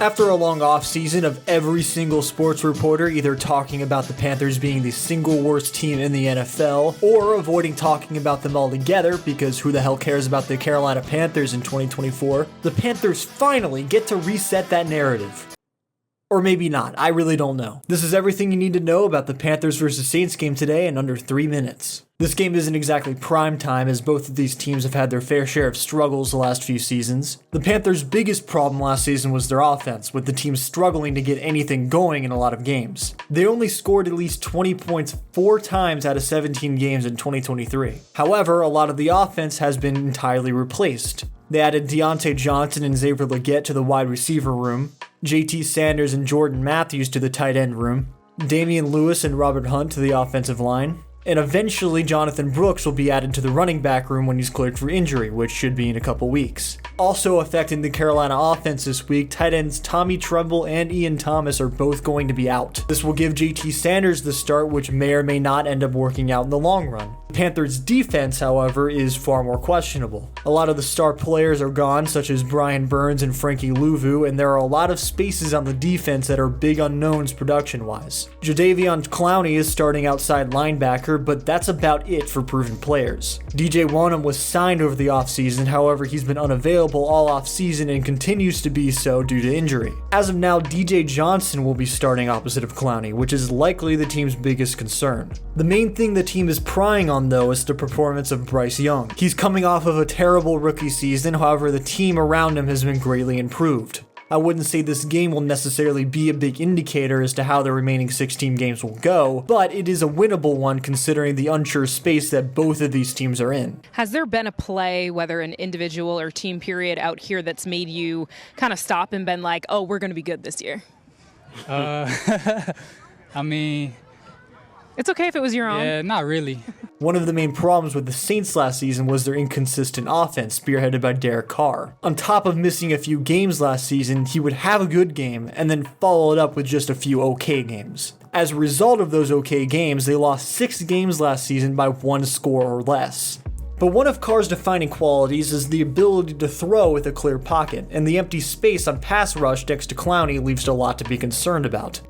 After a long offseason of every single sports reporter either talking about the Panthers being the single worst team in the NFL or avoiding talking about them altogether because who the hell cares about the Carolina Panthers in 2024, the Panthers finally get to reset that narrative. Or maybe not, I really don't know. This is everything you need to know about the Panthers vs. Saints game today in under 3 minutes. This game isn't exactly prime time as both of these teams have had their fair share of struggles the last few seasons. The Panthers' biggest problem last season was their offense, with the team struggling to get anything going in a lot of games. They only scored at least 20 points 4 times out of 17 games in 2023. However, a lot of the offense has been entirely replaced. They added Deontay Johnson and Xavier Legette to the wide receiver room, JT Sanders and Jordan Matthews to the tight end room, Damian Lewis and Robert Hunt to the offensive line, and eventually Jonathan Brooks will be added to the running back room when he's cleared for injury, which should be in a couple weeks. Also affecting the Carolina offense this week, tight ends Tommy Tremble and Ian Thomas are both going to be out. This will give JT Sanders the start, which may or may not end up working out in the long run. The Panthers' defense, however, is far more questionable. A lot of the star players are gone, such as Brian Burns and Frankie Louvu, and there are a lot of spaces on the defense that are big unknowns production-wise. Jadeveon Clowney is starting outside linebacker, but that's about it for proven players. DJ Wonnum was signed over the offseason, however he's been unavailable all offseason and continues to be so due to injury. As of now, DJ Johnson will be starting opposite of Clowney, which is likely the team's biggest concern. The main thing the team is prying on though is the performance of Bryce Young. He's coming off of a terrible rookie season, however the team around him has been greatly improved. I wouldn't say this game will necessarily be a big indicator as to how the remaining 16 games will go, but it is a winnable one considering the unsure space that both of these teams are in. Has there been a play, whether an individual or team period out here, that's made you kind of stop and been like, oh, we're going to be good this year? I mean... It's okay if it was your own. Yeah, not really. One of the main problems with the Saints last season was their inconsistent offense, spearheaded by Derek Carr. On top of missing a few games last season, he would have a good game and then follow it up with just a few okay games. As a result of those okay games, they lost 6 games last season by 1 score or less. But one of Carr's defining qualities is the ability to throw with a clear pocket, and the empty space on pass rush next to Clowney leaves a lot to be concerned about.